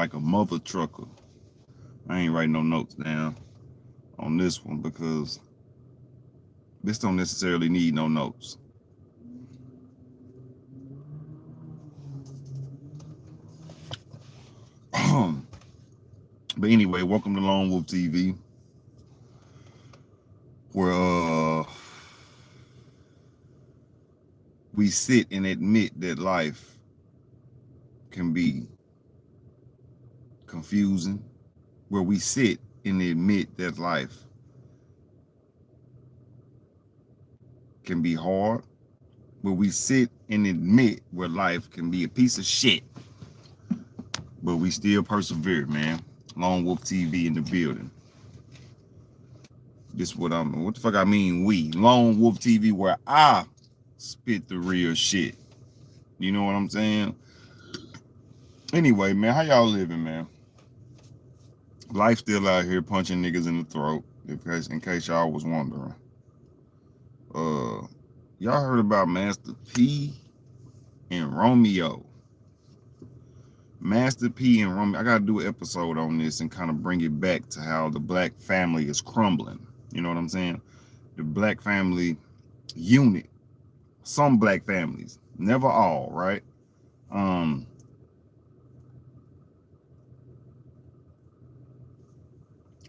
like a mother trucker. I ain't writing no notes down on this one because this don't necessarily need no notes. But anyway, welcome to Lone Wolf TV, where we sit and admit that life can be confusing, where we sit and admit that life can be hard, where we sit and admit where life can be a piece of shit, but we still persevere, man. Lone Wolf TV in the building. This what the fuck I mean we. Lone Wolf TV, where I spit the real shit. You know what I'm saying? Anyway, man, how y'all living, man? Life still out here punching niggas in the throat, in case y'all was wondering. Y'all heard about Master P and Romeo. Master P and Romeo. I gotta do an episode on this and kind of bring it back to how the black family is crumbling. You know what I'm saying? The black family unit. Some black families, never all, right?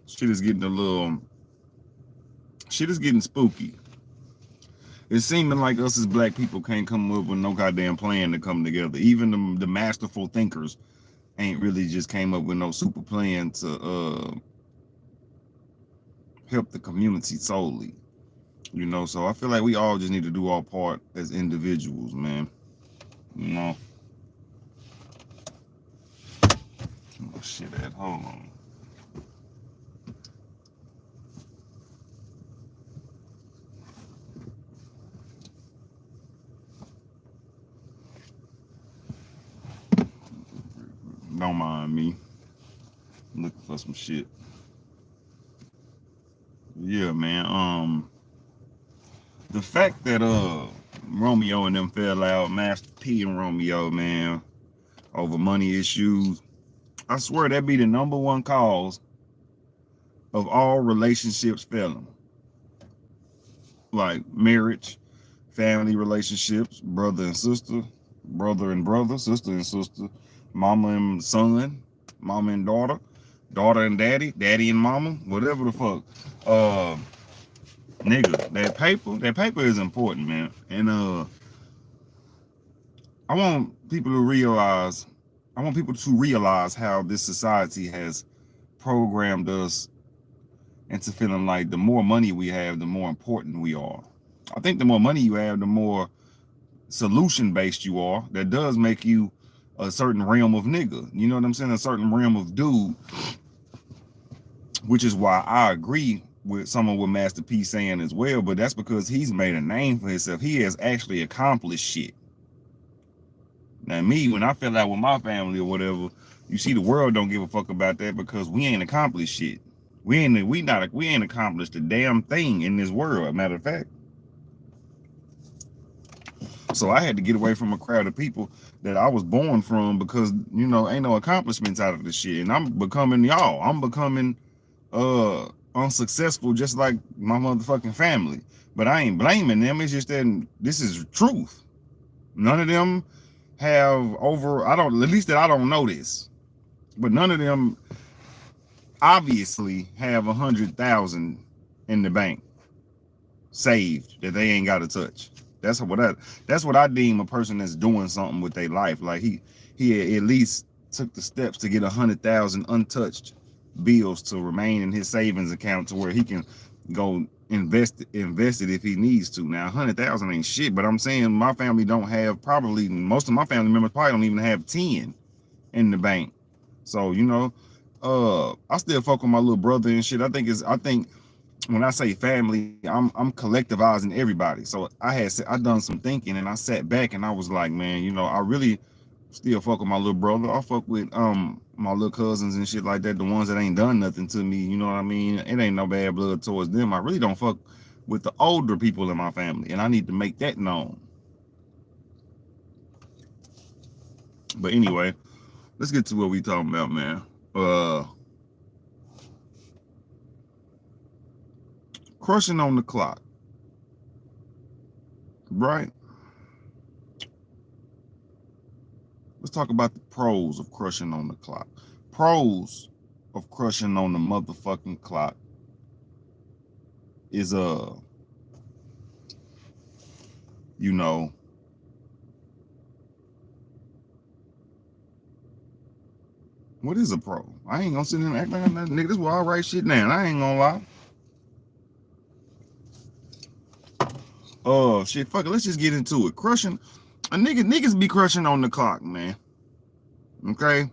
Shit is getting spooky. It's seeming like us as black people can't come up with no goddamn plan to come together. Even the masterful thinkers ain't really just came up with no super plan to help the community solely. You know, so I feel like we all just need to do our part as individuals, man. You know. Oh shit, hold on. Don't mind me. I'm looking for some shit. Yeah, man. The fact that Romeo and them fell out, Master P and Romeo, man, over money issues, I swear that be the #1 cause of all relationships failing. Like marriage, family relationships, brother and sister, brother and brother, sister and sister, mama and son, mama and daughter, daughter and daddy, daddy and mama, whatever the fuck. Nigga, that paper is important, man. And I want people to realize how this society has programmed us into feeling like the more money we have, the more important we are. I think the more money you have, the more solution-based you are. That does make you a certain realm of nigga. You know what I'm saying? A certain realm of dude. Which is why I agree with someone with Master P saying as well, but that's because he's made a name for himself. He has actually accomplished shit. Now me, when I fell out with my family or whatever, you see the world don't give a fuck about that because we ain't accomplished shit. We ain't accomplished a damn thing in this world, as a matter of fact. So I had to get away from a crowd of people that I was born from because, you know, ain't no accomplishments out of this shit. And I'm becoming y'all. I'm becoming unsuccessful just like my motherfucking family. But I ain't blaming them. It's just that this is truth. None of them have at least that I don't know this. But none of them obviously have 100,000 in the bank saved that they ain't got to touch. That's what I deem a person that's doing something with their life. Like he at least took the steps to get 100,000 untouched bills to remain in his savings account to where he can go invest it if he needs to. Now 100,000 ain't shit, but I'm saying my family don't have, probably most of my family members probably don't even have 10 in the bank. So, you know, I still fuck with my little brother and shit. I think when I say family, I'm collectivizing everybody. So I done some thinking and I sat back and I was like, man, you know, I really still fuck with my little brother. I fuck with my little cousins and shit like that, the ones that ain't done nothing to me, you know what I mean? It ain't no bad blood towards them. I really don't fuck with the older people in my family, and I need to make that known. But anyway, let's get to what we talking about, man. Uh, Crushing on the clock, right? Let's talk about the pros of crushing on the clock. Pros of crushing on the motherfucking clock is you know, what is a pro? I ain't gonna sit there and act like that, nigga. This is where I write shit down. I ain't gonna lie. Oh shit, fuck it. Let's just get into it. Crushing, niggas be crushing on the clock, man. Okay.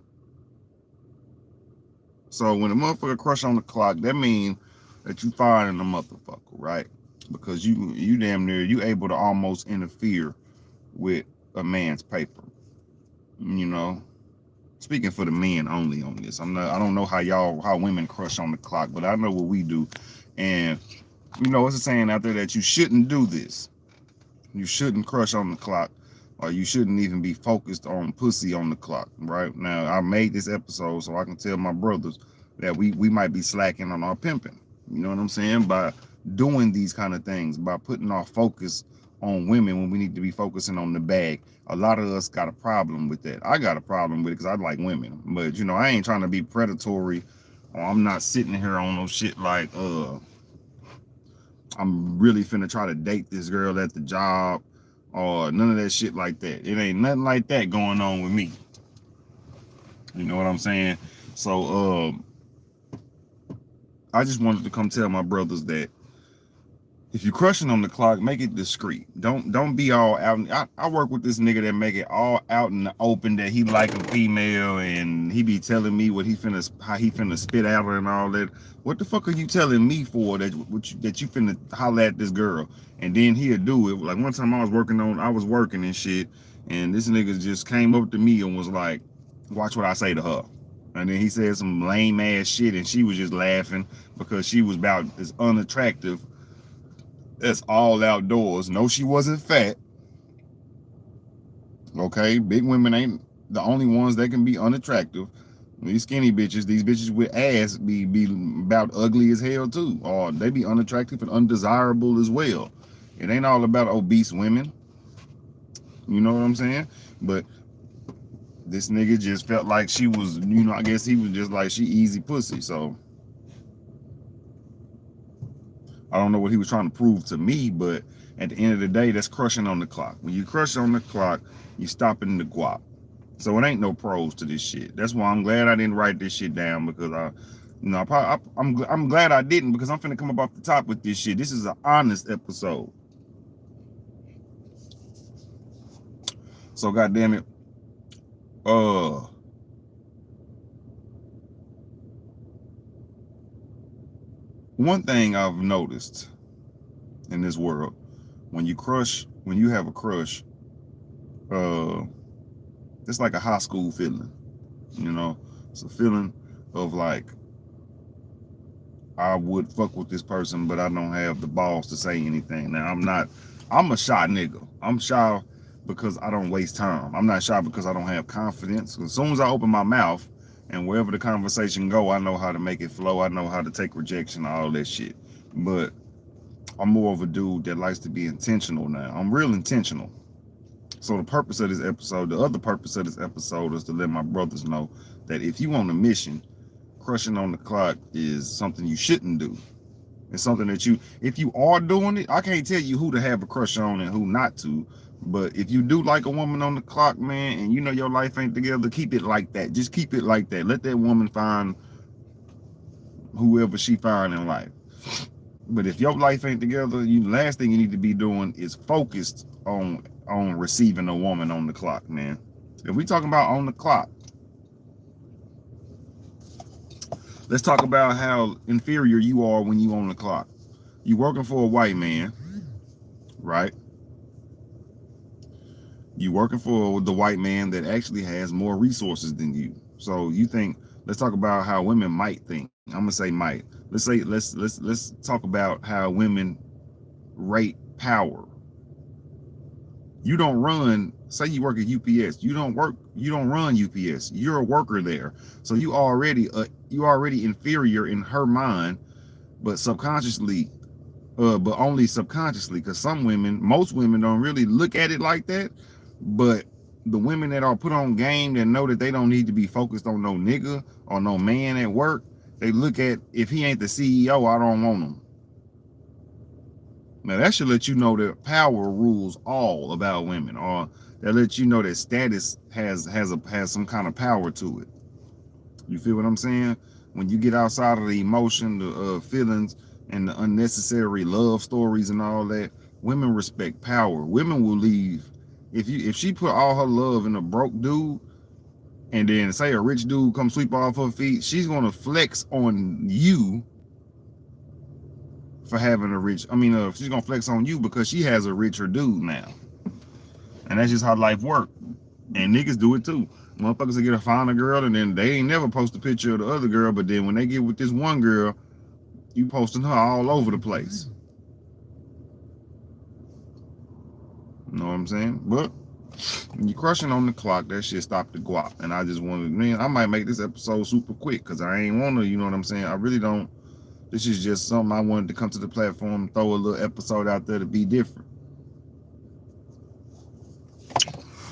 So when a motherfucker crush on the clock, that means that you finding a motherfucker, right? Because you damn near you able to almost interfere with a man's paper. You know, speaking for the men only on this. I don't know how women crush on the clock, but I know what we do. And you know, it's a saying out there that you shouldn't do this. You shouldn't crush on the clock, or you shouldn't even be focused on pussy on the clock. Right now, I made this episode so I can tell my brothers that we might be slacking on our pimping. You know what I'm saying? By doing these kind of things, by putting our focus on women when we need to be focusing on the bag. A lot of us got a problem with that. I got a problem with it because I like women, but you know, I ain't trying to be predatory, or I'm not sitting here on no shit like I'm really finna try to date this girl at the job, or none of that shit like that. It ain't nothing like that going on with me. You know what I'm saying? So I just wanted to come tell my brothers that if you're crushing on the clock, make it discreet. Don't be all out. I work with this nigga that make it all out in the open that he like a female, and he be telling me how he finna spit out her and all that. What the fuck are you telling me for that you finna holler at this girl? And then he'll do it. Like one time I was working and shit, and this nigga just came up to me and was like, watch what I say to her. And then he said some lame ass shit, and she was just laughing because she was about as unattractive. That's all outdoors. No, she wasn't fat. Okay, big women ain't the only ones that can be unattractive. These skinny bitches, these bitches with ass be about ugly as hell too, or they be unattractive and undesirable as well. It ain't all about obese women. You know what I'm saying? But this nigga just felt like she was, you know, I guess he was just like she easy pussy. So I don't know what he was trying to prove to me, but at the end of the day, that's crushing on the clock. When you crush on the clock, you stopping the guap. So it ain't no pros to this shit. That's why I'm glad I didn't write this shit down, because I'm glad I didn't, because I'm finna come up off the top with this shit. This is an honest episode. So goddamn it, one thing I've noticed in this world, when you have a crush, it's like a high school feeling. You know, it's a feeling of like, I would fuck with this person, but I don't have the balls to say anything. Now, I'm a shy nigga. I'm shy because I don't waste time. I'm not shy because I don't have confidence. As soon as I open my mouth and wherever the conversation go, I know how to make it flow. I know how to take rejection, all that shit. But I'm more of a dude that likes to be intentional now. I'm real intentional. So the purpose of this episode, the other purpose of this episode, is to let my brothers know that if you on a mission, crushing on the clock is something you shouldn't do. It's something that if you are doing it, I can't tell you who to have a crush on and who not to. But if you do like a woman on the clock, man, and you know your life ain't together, keep it like that. Just keep it like that. Let that woman find whoever she find in life. But if your life ain't together, last thing you need to be doing is focused on receiving a woman on the clock, man. If we talking about on the clock, let's talk about how inferior you are when you on the clock. You working for a white man, right? You working for the white man that actually has more resources than you. So you think, let's talk about how women might think. I'm gonna say might. Let's talk about how women rate power. You don't run, say you work at UPS, you don't run UPS. You're a worker there. So you already inferior in her mind, but subconsciously, but only subconsciously, because most women don't really look at it like that. But the women that are put on game, that know that they don't need to be focused on no nigga or no man at work, they look at, if he ain't the CEO, I don't want him. Now that should let you know that power rules all about women, or that lets you know that status has some kind of power to it. You feel what I'm saying? When you get outside of the emotion, the feelings, and the unnecessary love stories and all that, women respect power. Women will leave if she put all her love in a broke dude, and then say a rich dude come sweep off her feet, she's gonna flex on you for having a rich. She's gonna flex on you because she has a richer dude now, and that's just how life works. And niggas do it too. Motherfuckers will get a finer girl, and then they ain't never post a picture of the other girl, but then when they get with this one girl, you posting her all over the place. You know what I'm saying? But when you crushing on the clock, that shit stop the guap. And I just wanted, man, I might make this episode super quick because I ain't want to, you know what I'm saying? I really don't. This is just something I wanted to come to the platform, throw a little episode out there to be different.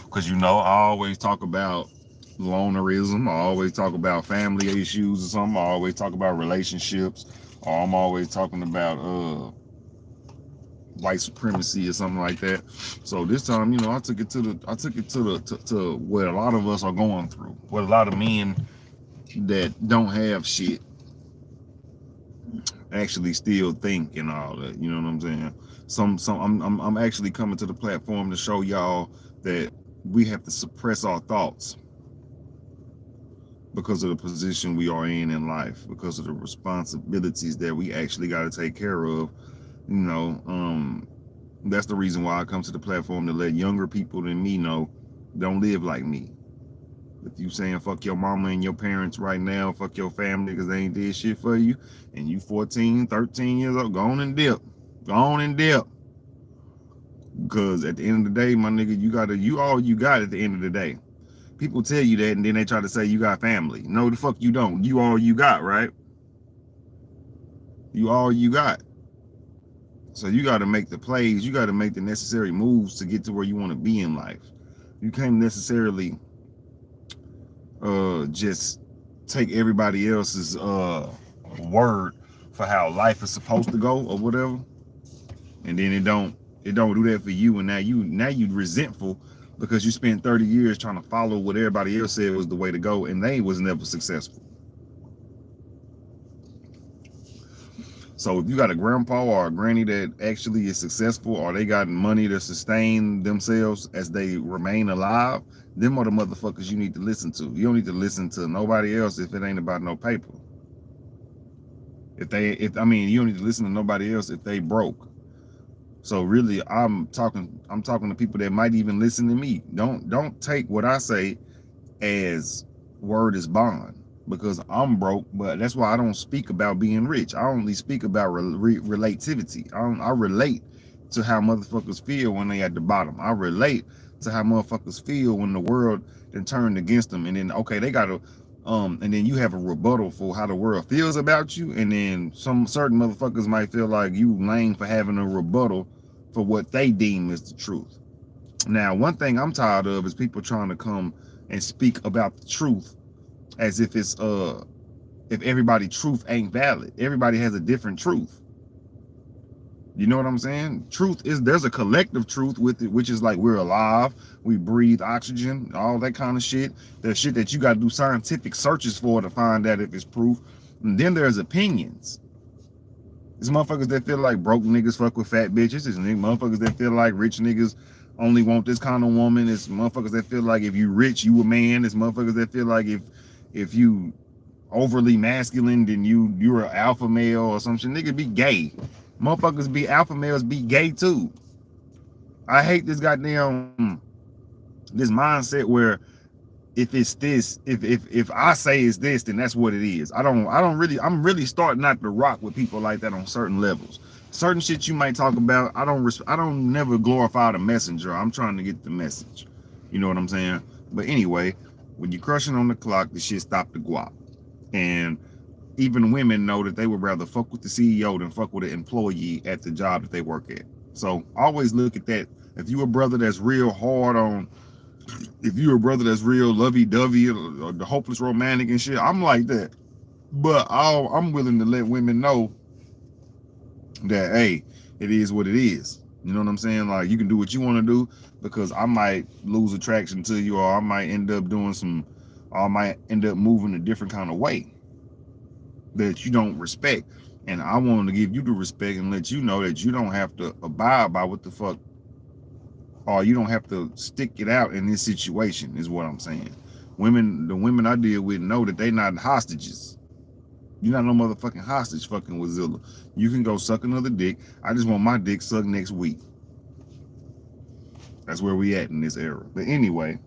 Because, I always talk about lonerism. I always talk about family issues or something. I always talk about relationships. Or I'm always talking about white supremacy or something like that. So this time, I took it to what a lot of us are going through. What a lot of men that don't have shit actually still think and all that. You know what I'm saying? I'm actually coming to the platform to show y'all that we have to suppress our thoughts because of the position we are in life, because of the responsibilities that we actually got to take care of. That's the reason why I come to the platform, to let younger people than me know, don't live like me. If you saying fuck your mama and your parents right now, fuck your family because they ain't did shit for you, and you 14, 13 years old, go on and dip. Because at the end of the day, my nigga, you all you got at the end of the day. People tell you that, and then they try to say you got family. No, the fuck you don't. You all you got, right? You all you got. So you got to make the plays. You got to make the necessary moves to get to where you want to be in life. You can't necessarily just take everybody else's word for how life is supposed to go or whatever, and then it don't do that for you, and now you resentful because you spent 30 years trying to follow what everybody else said was the way to go, and they was never successful. So if you got a grandpa or a granny that actually is successful, or they got money to sustain themselves as they remain alive, them are the motherfuckers you need to listen to. You don't need to listen to nobody else if it ain't about no paper. You don't need to listen to nobody else if they broke. So really, I'm talking to people that might even listen to me. Don't take what I say as word is bond, because I'm broke. But that's why I don't speak about being rich. I only speak about relativity. I relate to how motherfuckers feel when they at the bottom. I relate to how motherfuckers feel when the world then turned against them, and then they gotta and then you have a rebuttal for how the world feels about you, and then some certain motherfuckers might feel like you lame for having a rebuttal for what they deem is the truth. Now, one thing I'm tired of is people trying to come and speak about the truth as if it's if everybody's truth ain't valid. Everybody has a different truth. You know what I'm saying? There's a collective truth with it, which is like we're alive, we breathe oxygen, all that kind of shit. There's shit that you got to do scientific searches for to find out if it's proof. And then there's opinions. There's motherfuckers that feel like broke niggas fuck with fat bitches. There's motherfuckers that feel like rich niggas only want this kind of woman. There's motherfuckers that feel like if you rich, you a man. There's motherfuckers that feel like if you overly masculine, then you're an alpha male or some shit. Nigga, be gay. Motherfuckers be alpha males, be gay too. I hate this goddamn this mindset where if it's this, if I say it's this, then that's what it is. I'm really starting not to rock with people like that on certain levels. certain shit you might talk about, I don't never glorify the messenger. I'm trying to get the message. You know what I'm saying? But anyway, when you're crushing on the clock, the shit stop the guap. And even women know that they would rather fuck with the CEO than fuck with an employee at the job that they work at. So always look at that. If you a brother that's real hard on, if you a brother that's real lovey-dovey or the hopeless romantic and shit, I'm like that. But I'm willing to let women know that, hey, it is what it is. You know what I'm saying? Like, you can do what you want to do, because I might lose attraction to you, or I might end up doing some, or I might end up moving a different kind of way that you don't respect. And I want to give you the respect and let you know that you don't have to abide by what the fuck, or you don't have to stick it out in this situation, is what I'm saying. The women I deal with know that they not hostages. You're not no motherfucking hostage fucking with Zilla. You can go suck another dick. I just want my dick sucked next week. That's where we at in this era. But anyway,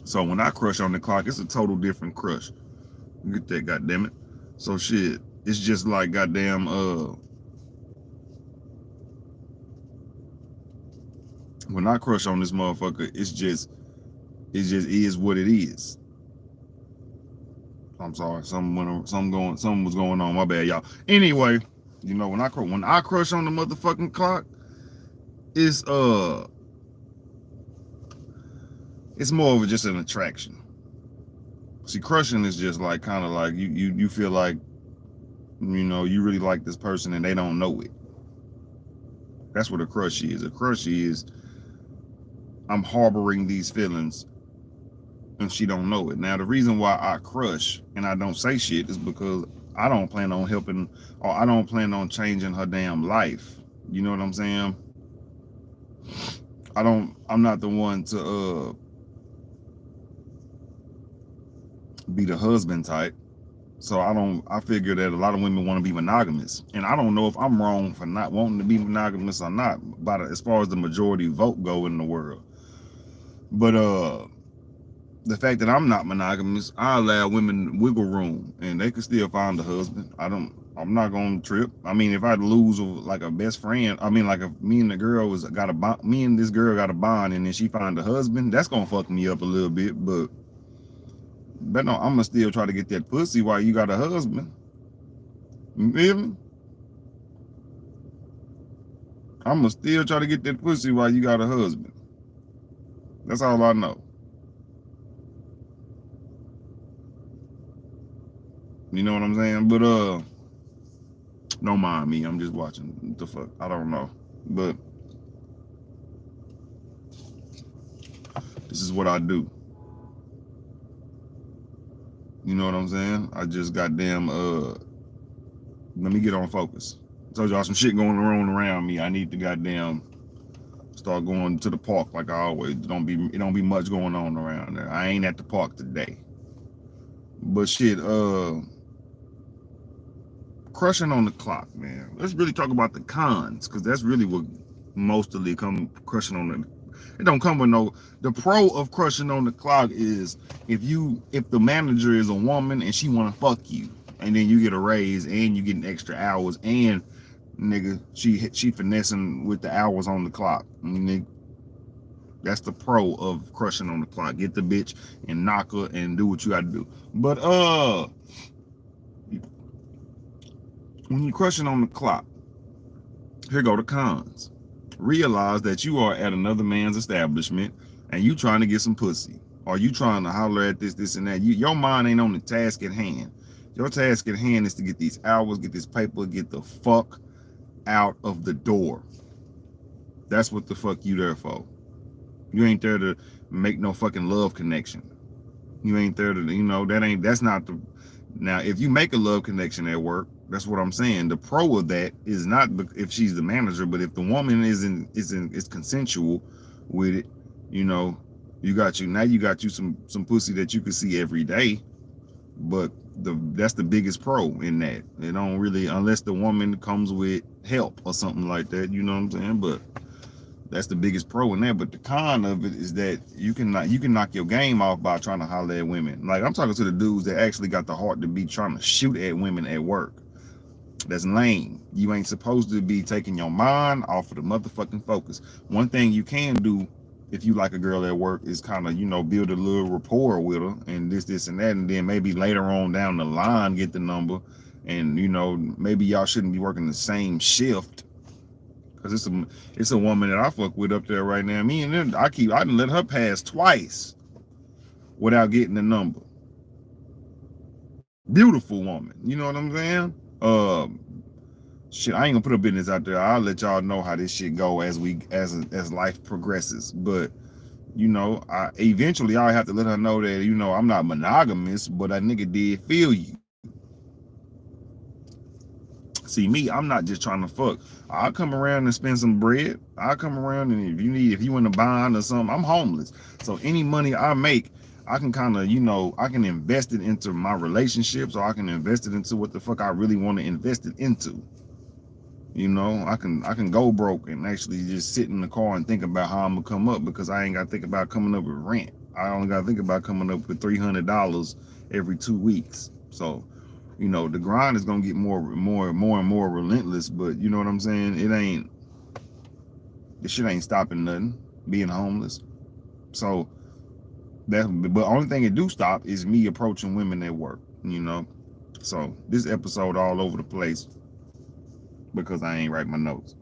so when I crush on the clock, it's a total different crush. Get that, goddammit. So shit, it's just like goddamn when I crush on this motherfucker, it just is what it is. I'm sorry, something was going on. My bad, y'all. Anyway, you know, when I crush on the motherfucking clock, it's more of just an attraction. See, crushing is just like kind of like you feel like, you know, you really like this person and they don't know it. That's what a crush is. A crush is, I'm harboring these feelings and she don't know it. Now, the reason why I crush and I don't say shit is because I don't plan on helping, or I don't plan on changing her damn life. You know what I'm saying? I'm not the one to be the husband type. So I figure that a lot of women want to be monogamous. And I don't know if I'm wrong for not wanting to be monogamous or not, but as far as the majority vote go in the world. But the fact that I'm not monogamous, I allow women wiggle room and they can still find a husband. I'm not gonna trip. I mean, if I lose like a best friend, I mean, like if me and this girl got a bond and then she find a husband, that's gonna fuck me up a little bit, but no, I'm gonna still try to get that pussy while you got a husband. You feel me? I'm gonna still try to get that pussy while you got a husband. That's all I know. You know what I'm saying? But don't mind me. I'm just watching. What the fuck? I don't know. But this is what I do. You know what I'm saying? I just goddamn let me get on focus. I told y'all some shit going on around me. I need to goddamn start going to the park like I always. It don't be much going on around there. I ain't at the park today. But shit, crushing on the clock, man. Let's really talk about the cons, because that's really what mostly come crushing on the. It don't come with no. The pro of crushing on the clock is if the manager is a woman and she want to fuck you, and then you get a raise and you getting extra hours, and nigga, she finessing with the hours on the clock. Nigga, that's the pro of crushing on the clock. Get the bitch and knock her and do what you got to do. But when you're crushing on the clock, here go the cons. Realize that you are at another man's establishment and you trying to get some pussy, or you trying to holler at this and that. Your mind ain't on the task at hand. Your task at hand is to get these hours, get this paper, get the fuck out of the door. That's what the fuck you there for. You ain't there to make no fucking love connection. You ain't there to, you know, that's not the. Now, if you make a love connection at work, that's what I'm saying. The pro of that is not if she's the manager, but if the woman is consensual with it, you know, you got you some pussy that you can see every day. But that's the biggest pro in that. It don't really, unless the woman comes with help or something like that, you know what I'm saying? But that's the biggest pro in that. But the con of it is that you can knock your game off by trying to holler at women. Like, I'm talking to the dudes that actually got the heart to be trying to shoot at women at work. That's lame. You ain't supposed to be taking your mind off of the motherfucking focus. One thing you can do if you like a girl at work is kind of, build a little rapport with her and this and that, and then maybe later on down the line get the number, and maybe y'all shouldn't be working the same shift. Cause it's a woman that I fuck with up there right now. Me and then I done let her pass twice without getting the number. Beautiful woman, you know what I'm saying? Shit, I ain't gonna put her business out there. I'll let y'all know how this shit go as life progresses. But I eventually I have to let her know that I'm not monogamous, but that nigga did feel you. See me, I'm not just trying to fuck. I'll come around and spend some bread. I'll come around, and if you in a bind or something, I'm homeless. So any money I make, I can kind of, I can invest it into my relationships, or I can invest it into what the fuck I really want to invest it into. I can go broke and actually just sit in the car and think about how I'm gonna come up, because I ain't gotta think about coming up with rent. I only gotta think about coming up with $300 every 2 weeks. So, the grind is gonna get more and more relentless, but you know what I'm saying? This shit ain't stopping nothing, being homeless. So but the only thing it do stop is me approaching women at work, So this episode all over the place because I ain't write my notes.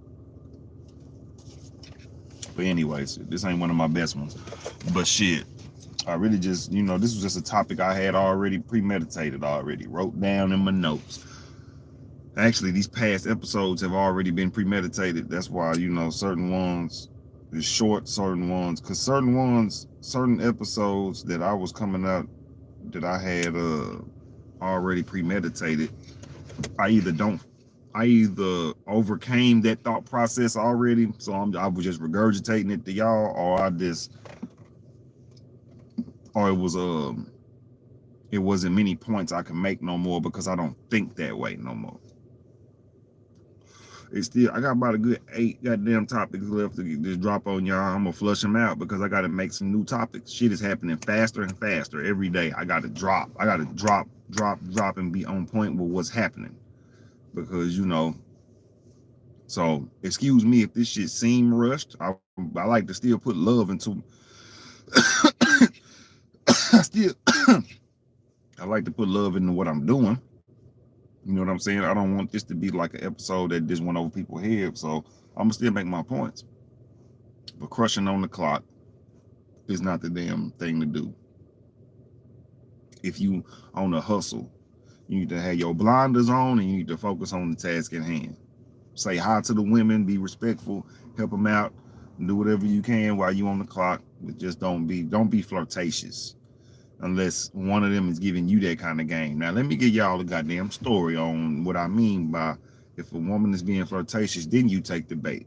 But anyways, this ain't one of my best ones. But shit, I really just, this was just a topic I had already premeditated, wrote down in my notes. Actually, these past episodes have already been premeditated. That's why, certain ones is short, because certain episodes that I was coming out that I had already premeditated, I either overcame that thought process already, so I was just regurgitating it to y'all, or it wasn't many points I can make no more because I don't think that way no more. I got about a good 8 goddamn topics left to just drop on y'all. I'm gonna flush them out because I gotta make some new topics. Shit is happening faster and faster every day. I gotta drop, and be on point with what's happening, because so excuse me if this shit seem rushed. I like to still put love into I like to put love into what I'm doing. You know what I'm saying? I don't want this to be like an episode that just went over people's heads. So I'm gonna still make my points. But crushing on the clock is not the damn thing to do. If you on a hustle, you need to have your blinders on and you need to focus on the task at hand. Say hi to the women, be respectful, help them out, do whatever you can while you on the clock. But just don't be flirtatious unless one of them is giving you that kind of game. Now, let me give y'all a goddamn story on what I mean by if a woman is being flirtatious, then you take the bait.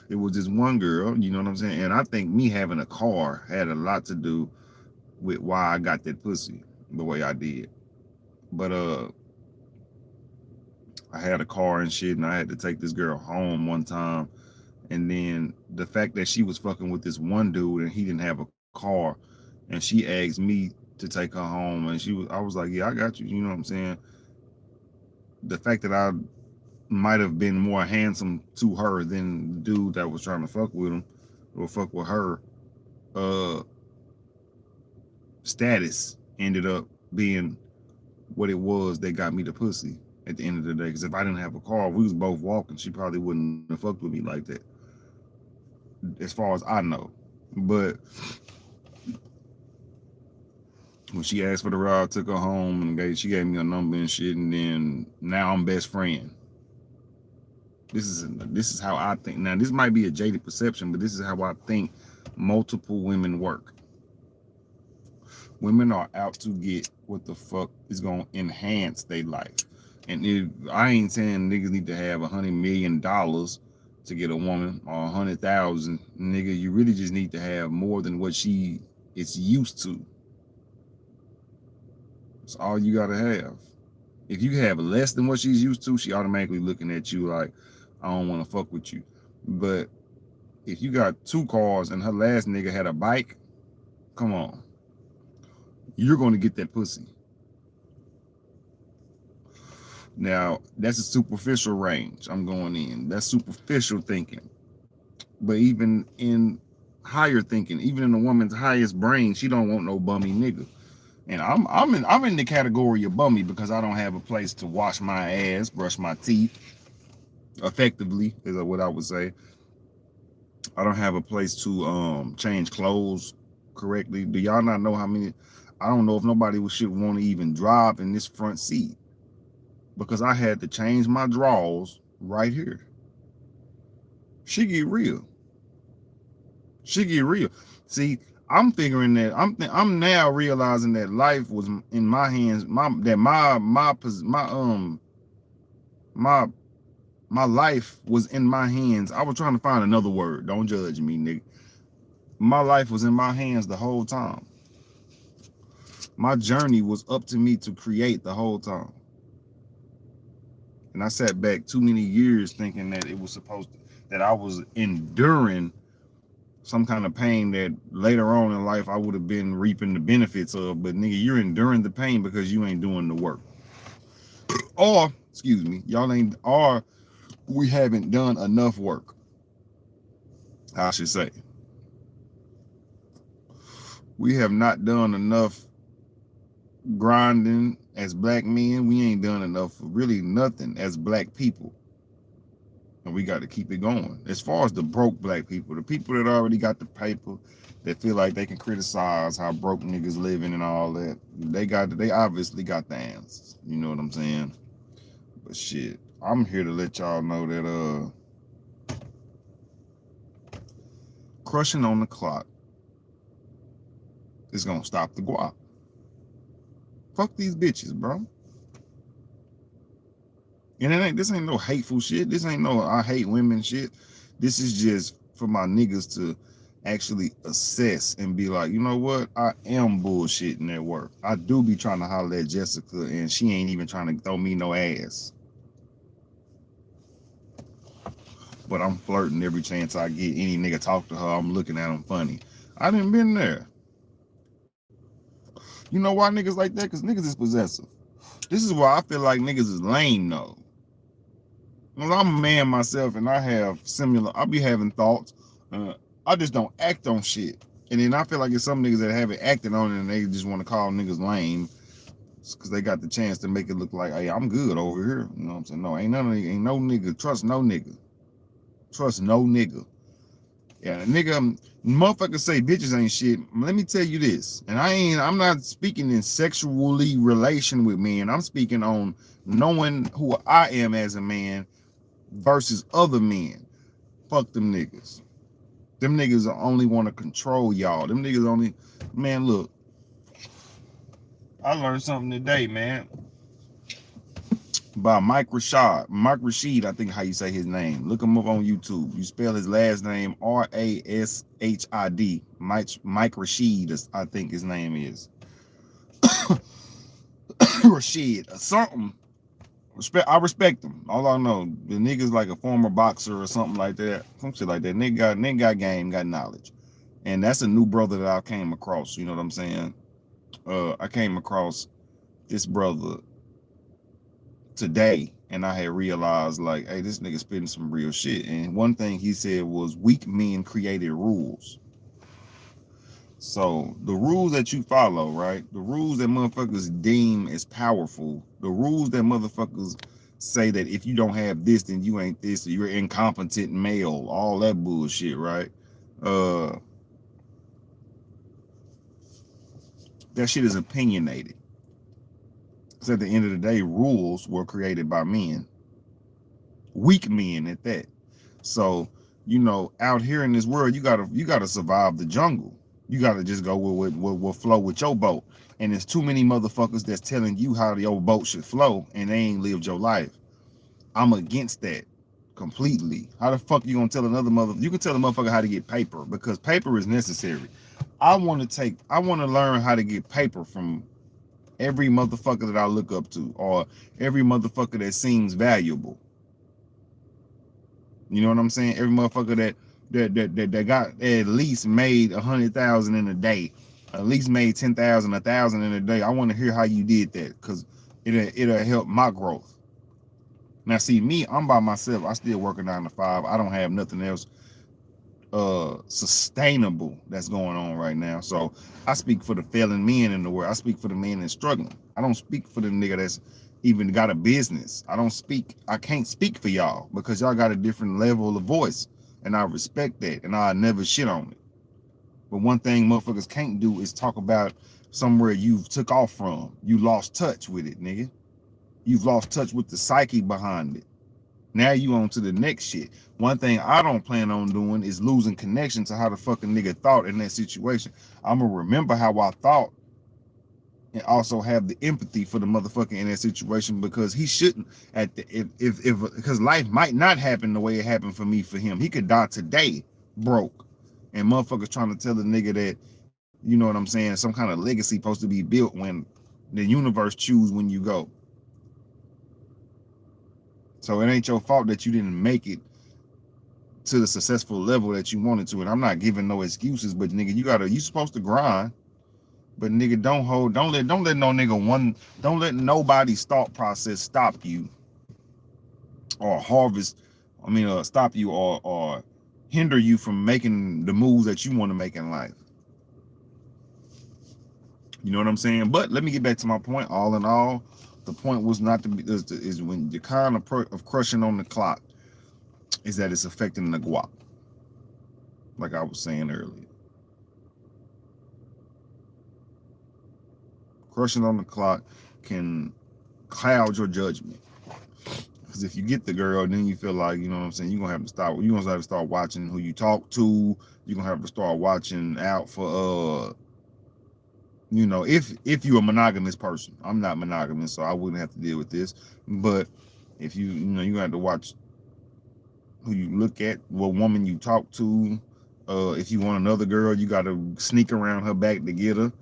It was this one girl, you know what I'm saying? And I think me having a car had a lot to do with why I got that pussy the way I did. But I had a car and shit, and I had to take this girl home one time. And then the fact that she was fucking with this one dude and he didn't have a car, and she asked me to take her home, and I was like, yeah, I got you. You know what I'm saying? The fact that I might have been more handsome to her than the dude that was trying to fuck with him or fuck with her, status ended up being what it was that got me the pussy at the end of the day. Because if I didn't have a car, if we was both walking, she probably wouldn't have fucked with me like that, as far as I know. But when she asked for the ride, I took her home and she gave me a number and shit, and then now I'm best friend. This is how I think. Now this might be a jaded perception, but this is how I think multiple women work. Women are out to get what the fuck is gonna enhance their life. And if I ain't saying niggas need to have $100 million to get a woman, or 100,000, nigga, you really just need to have more than what she is used to. That's all you gotta have. If you have less than what she's used to, she automatically looking at you like, I don't want to fuck with you. But if you got 2 cars and her last nigga had a bike, come on, you're going to get that pussy. Now, that's a superficial range I'm going in. That's superficial thinking. But even in higher thinking, even in a woman's highest brain, she don't want no bummy nigga. And I'm in the category of bummy because I don't have a place to wash my ass, brush my teeth effectively, is what I would say. I don't have a place to change clothes correctly. Do y'all not know how many? I don't know if nobody should want to even drive in this front seat because I had to change my drawers right here. She get real. She get real. See, I'm figuring that I'm now realizing that life was in my hands. My my life was in my hands. I was trying to find another word. Don't judge me, nigga. My life was in my hands the whole time. My journey was up to me to create the whole time. And I sat back too many years thinking that it was supposed to, that I was enduring some kind of pain that later on in life I would have been reaping the benefits of. But nigga, you're enduring the pain because you ain't doing the work. Or, excuse me, y'all ain't, or we haven't done enough work, I should say. We have not done enough grinding as black men. We ain't done enough, really nothing as black people. And we got to keep it going. As far as the broke black people, the people that already got the paper, that feel like they can criticize how broke niggas living and all that, they obviously got the answers. You know what I'm saying? But shit, I'm here to let y'all know that crushing on the clock is gonna stop the guap. Fuck these bitches, bro. And this ain't no hateful shit. This ain't no I hate women shit. This is just for my niggas to actually assess and be like, you know what? I am bullshitting at work. I do be trying to holler at Jessica and she ain't even trying to throw me no ass. But I'm flirting every chance I get. Any nigga talk to her, I'm looking at him funny. I done been there. You know why niggas like that? Because niggas is possessive. This is why I feel like niggas is lame though. Well, I'm a man myself and I have similar, I be having thoughts. I just don't act on shit. And then I feel like it's some niggas that haven't acted on it and they just want to call niggas lame because they got the chance to make it look like, hey, I'm good over here. You know what I'm saying? No, ain't no nigga. Trust no nigga. Trust no nigga. Yeah, nigga, motherfuckers say bitches ain't shit. Let me tell you this, and I'm not speaking in sexually relation with men. I'm speaking on knowing who I am as a man versus other men. Fuck them niggas. Them niggas only want to control y'all. Them niggas only, man, look. I learned something today, man. By Mike Rashid, I think how you say his name. Look him up on YouTube. You spell his last name Rashid. Mike Rashid, I think his name is. Rashid, something. I respect him. All I know, the nigga's like a former boxer or something like that. Some shit like that. Nigga got game, got knowledge. And that's a new brother that I came across. You know what I'm saying? I came across this brother today and I had realized like, hey, this nigga spitting some real shit. And one thing he said was weak men created rules. So the rules that you follow, right? The rules that motherfuckers deem as powerful, the rules that motherfuckers say that if you don't have this, then you ain't this, or you're incompetent male, all that bullshit, right? That shit is opinionated. Because at the end of the day, rules were created by men. Weak men at that. So, you know, out here in this world, you gotta survive the jungle. You gotta just go with what flow with your boat. And there's too many motherfuckers that's telling you how your boat should flow and they ain't lived your life. I'm against that completely. How the fuck you gonna tell another you can tell a motherfucker how to get paper because paper is necessary. I wanna learn how to get paper from every motherfucker that I look up to or every motherfucker that seems valuable. You know what I'm saying? Every motherfucker that got at least made 100,000 in a day, at least made 10,000, 1,000 in a day. I want to hear how you did that because it'll help my growth. Now, see me, I'm by myself. I still work a 9 to 5. I don't have nothing else sustainable that's going on right now. So I speak for the failing men in the world. I speak for the men that's struggling. I don't speak for the nigga that's even got a business. I can't speak for y'all because y'all got a different level of voice, and I respect that, and I never shit on it. But one thing motherfuckers can't do is talk about somewhere you've took off from. You lost touch with it, nigga. You've lost touch with the psyche behind it. Now you on to the next shit. One thing I don't plan on doing is losing connection to how the fucking nigga thought in that situation. I'm gonna remember how I thought and also have the empathy for the motherfucker in that situation, because he shouldn't at the if because life might not happen the way it happened for me for him. He could die today broke, and motherfuckers trying to tell the nigga that, you know what I'm saying, some kind of legacy supposed to be built when the universe choose when you go. So it ain't your fault that you didn't make it to the successful level that you wanted to. And I'm not giving no excuses, but nigga, you supposed to grind. But nigga, don't let no nigga don't let nobody's thought process stop you or stop you or hinder you from making the moves that you want to make in life. You know what I'm saying? But let me get back to my point. All in all, the point was not to be is when the kind of crushing on the clock is that it's affecting the guap, like I was saying earlier. Crushing on the clock can cloud your judgment. Because if you get the girl, then you feel like, you know what I'm saying, you're gonna have to start watching who you talk to. You're gonna have to start watching out for if you're a monogamous person. I'm not monogamous, so I wouldn't have to deal with this. But if you have to watch who you look at, what woman you talk to. If you want another girl, you got to sneak around her back to get her.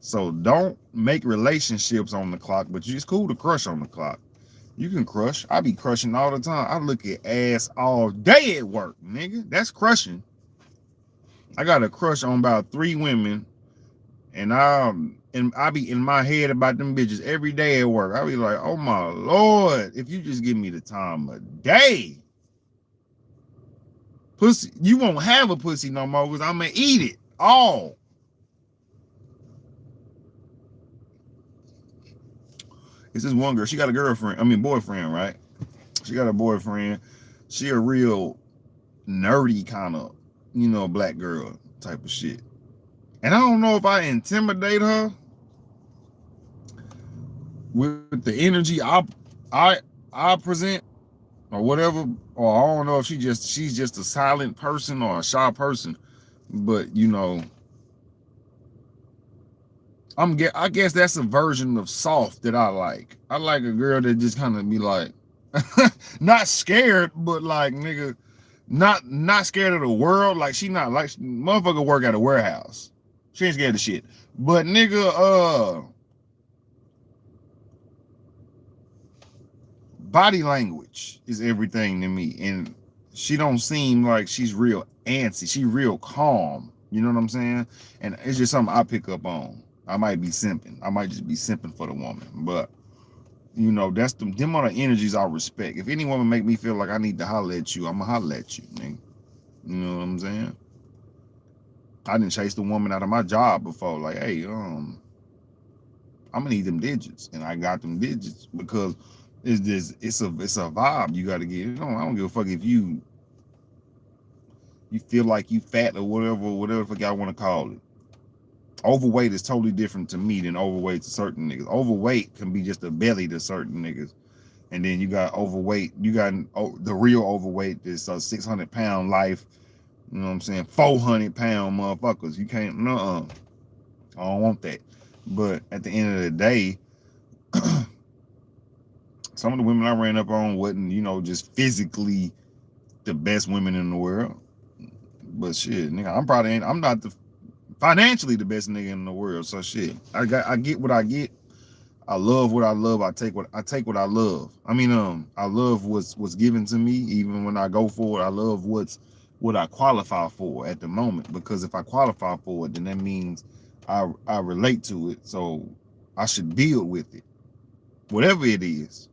So don't make relationships on the clock, but it's cool to crush on the clock. You can crush. I be crushing all the time. I look at ass all day at work, nigga. That's crushing. I got a crush on about 3 women, and I be in my head about them bitches every day at work. I be like, oh my Lord, if you just give me the time of day. Pussy, you won't have a pussy no more because I'm gonna eat it all. It's this one girl. She got a boyfriend, right? She got a boyfriend. She a real nerdy kind of, black girl type of shit. And I don't know if I intimidate her with the energy I present or whatever, or I don't know if she's just a silent person or a shy person. But I guess that's a version of soft that I like. I like a girl that just kind of be like, not scared, but like, nigga, not scared of the world. Like she not like motherfucker work at a warehouse. She ain't scared of shit. But nigga, body language is everything to me, and she don't seem like she's real antsy. She real calm. You know what I'm saying? And it's just something I pick up on. I might be simping. I might just be simping for the woman. But, that's them are the energies I respect. If any woman make me feel like I need to holler at you, I'm going to holler at you, nigga. You know what I'm saying? I didn't chase the woman out of my job before. Like, hey, I'm going to need them digits. And I got them digits because it's a vibe you got to get. I don't give a fuck if you feel like you fat or whatever fuck y'all want to call it. Overweight is totally different to me than overweight to certain niggas. Overweight can be just a belly to certain niggas. And then you got overweight. You got the real overweight is a 600-pound life. You know what I'm saying? 400-pound motherfuckers. You can't, I don't want that. But at the end of the day, some of the women I ran up on wasn't, just physically the best women in the world. But shit, nigga, I'm not financially the best nigga in the world. So shit, I get what I get. I love what I love. I take what I love. I love what's given to me. Even when I go for it, I love what I qualify for at the moment. Because if I qualify for it, then that means I relate to it. So I should deal with it, whatever it is.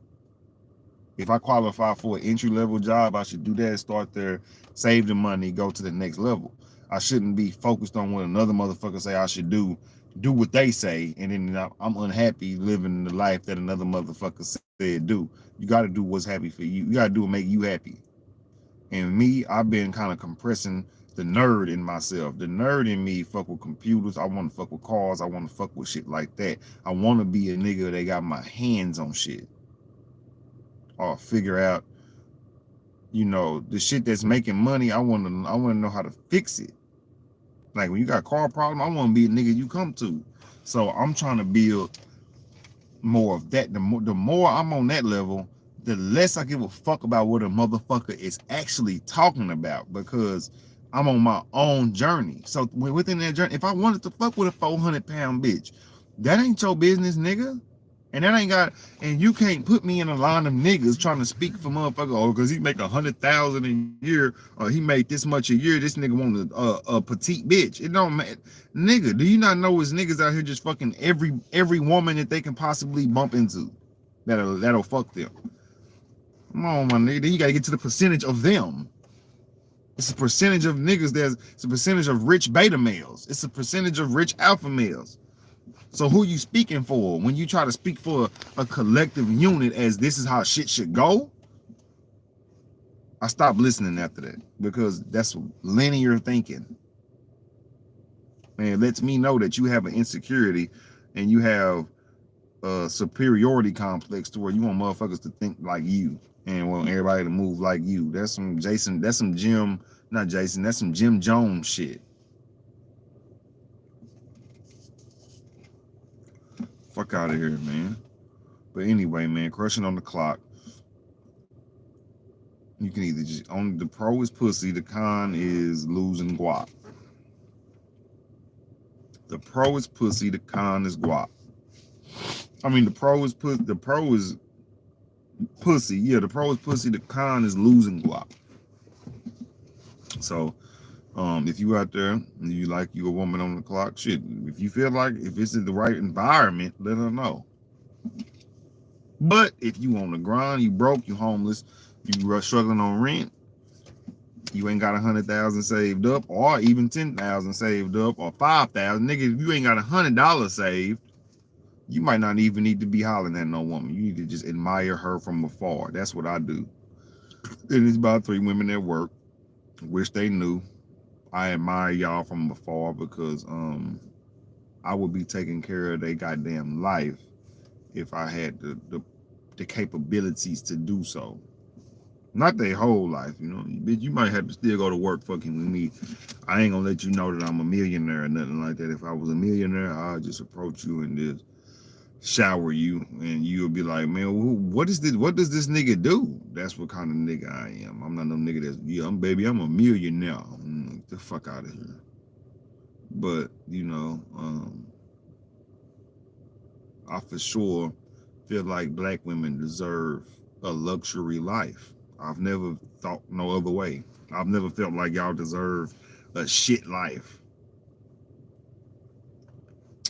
If I qualify for an entry level job, I should do that, start there, save the money, go to the next level. I shouldn't be focused on what another motherfucker say I should do what they say, and then I'm unhappy living the life that another motherfucker said do. You got to do what's happy for you. You got to do what make you happy. And me, I've been kind of compressing the nerd in myself. The nerd in me fuck with computers. I want to fuck with cars. I want to fuck with shit like that. I want to be a nigga that got my hands on shit, or figure out, the shit that's making money. I want to know how to fix it. Like when you got a car problem, I want to be a nigga you come to. So I'm trying to build more of that. The more I'm on that level, the less I give a fuck about what a motherfucker is actually talking about, because I'm on my own journey. So within that journey, if I wanted to fuck with a 400-pound bitch, that ain't your business, nigga. And that ain't got, and you can't put me in a line of niggas trying to speak for motherfucker, oh, because he make 100,000 a year, or he made this much a year. This nigga want a petite bitch. It don't matter, nigga. Do you not know it's niggas out here just fucking every woman that they can possibly bump into, that'll fuck them? Come on, my nigga. Then you gotta get to the percentage of them. It's a percentage of niggas. It's a percentage of rich beta males. It's a percentage of rich alpha males. So who you speaking for? When you try to speak for a collective unit as this is how shit should go, I stopped listening after that, because that's linear thinking. And it lets me know that you have an insecurity and you have a superiority complex to where you want motherfuckers to think like you and want everybody to move like you. That's some Jim Jones shit. Fuck out of here, man. But anyway, man, crushing on the clock. You can either just, on the pro is pussy, the con is losing guap. The pro is pussy, the con is guap. I mean, the pro is pussy. Yeah, the pro is pussy, the con is losing guap. So, if you out there and you like you a woman on the clock, shit, if you feel like if it's in the right environment, let her know. But if you on the grind, you broke, you homeless, you struggling on rent, you ain't got 100,000 saved up, or even 10,000 saved up, or 5,000, nigga, if you ain't got $100 saved, you might not even need to be hollering at no woman. You need to just admire her from afar. That's what I do. And it's about 3 women at work. Wish they knew. I admire y'all from afar, because I would be taking care of their goddamn life if I had the capabilities to do so. Not their whole life, Bitch, you might have to still go to work fucking with me. I ain't gonna let you know that I'm a millionaire or nothing like that. If I was a millionaire, I'd just approach you and just shower you, and you'll be like, man, what does this nigga do? That's what kind of nigga I am. I'm not no nigga that's, I'm a millionaire. Get the fuck out of here. But I for sure feel like black women deserve a luxury life. I've never thought no other way. I've never felt like y'all deserve a shit life.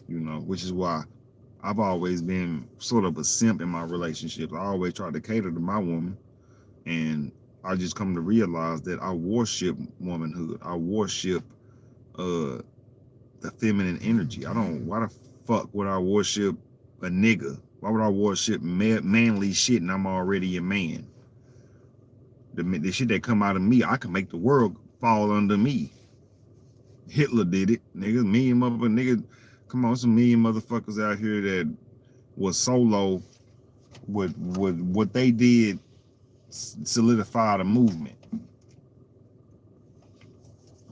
Which is why I've always been sort of a simp in my relationships. I always try to cater to my woman, and I just come to realize that I worship womanhood. I worship the feminine energy. Why the fuck would I worship a nigga? Why would I worship manly shit and I'm already a man? The shit that come out of me, I can make the world fall under me. Hitler did it, nigga. Come on, some million motherfuckers out here that was solo. What they did solidified a movement.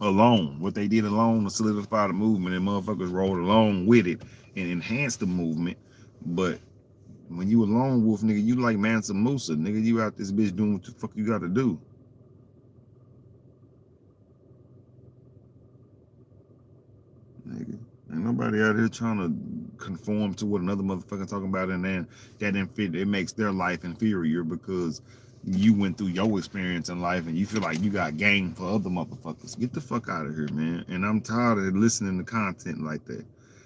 Alone, what they did alone was solidify the movement, and motherfuckers rolled along with it and enhanced the movement. But when you a lone wolf, nigga, you like Mansa Musa, nigga. You out this bitch doing what the fuck you got to do. Nigga, ain't nobody out here trying to conform to what another motherfucker talking about, and then that didn't fit. It makes their life inferior because you went through your experience in life and you feel like you got game for other motherfuckers. Get the fuck out of here, man. And I'm tired of listening to content like that.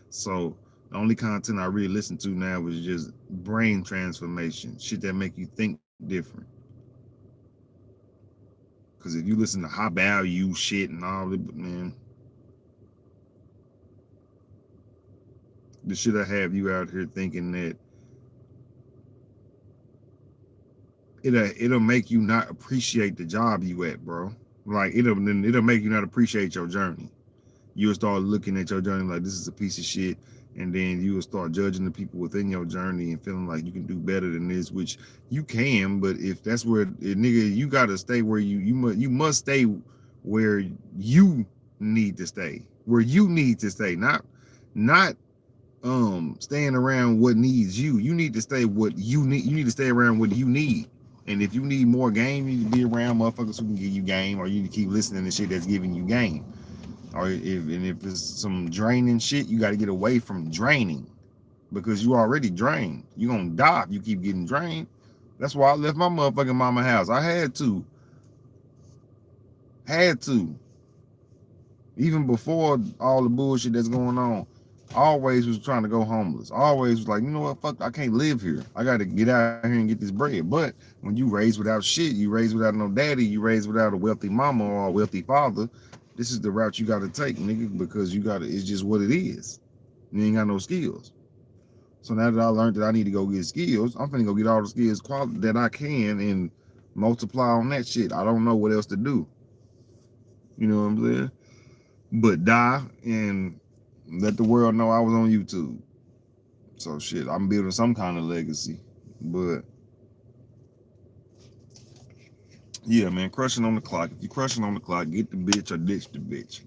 So the only content I really listen to now is just brain transformation, shit that make you think different. Because if you listen to high value shit and all that, man, the shit I have you out here thinking that it'll make you not appreciate the job you at, bro. Like it'll make you not appreciate your journey. You'll start looking at your journey like this is a piece of shit, and then you will start judging the people within your journey and feeling like you can do better than this, which you can. But if that's where nigga, you gotta stay where you must stay where you need to stay, where you need to stay, not staying around what needs you. You need to stay what you need. You need to stay around what you need. And if you need more game, you need to be around motherfuckers who can give you game, or you need to keep listening to shit that's giving you game. Or if it's some draining shit, you got to get away from draining, because you already drained. You gonna die if you keep getting drained. That's why I left my motherfucking mama house. I had to. Even before all the bullshit that's going on. Always was trying to go homeless. Always was like, you know what, fuck, I can't live here. I got to get out here and get this bread. But when you raised without shit, you raised without no daddy, you raised without a wealthy mama or a wealthy father, this is the route you got to take, nigga, because it's just what it is. You ain't got no skills. So now that I learned that I need to go get skills, I'm finna go get all the skills that I can and multiply on that shit. I don't know what else to do. You know what I'm saying? But die and let the world know I was on YouTube. So shit, I'm building some kind of legacy. But yeah, man, crushing on the clock. If you're crushing on the clock, get the bitch or ditch the bitch.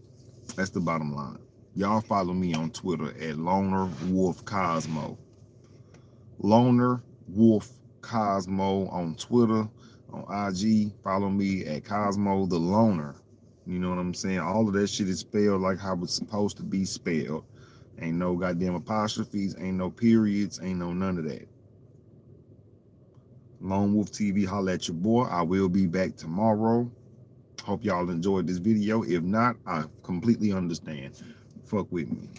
That's the bottom line. Y'all follow me on Twitter at LoneWolf Cosmo. LoneWolf Cosmo on Twitter, on IG. Follow me at Cosmo the Loner. You know what I'm saying? All of that shit is spelled like how it's supposed to be spelled. Ain't no goddamn apostrophes, ain't no periods, ain't no none of that. Lone Wolf TV, holla at your boy. I will be back tomorrow. Hope y'all enjoyed this video. If not, I completely understand. Fuck with me.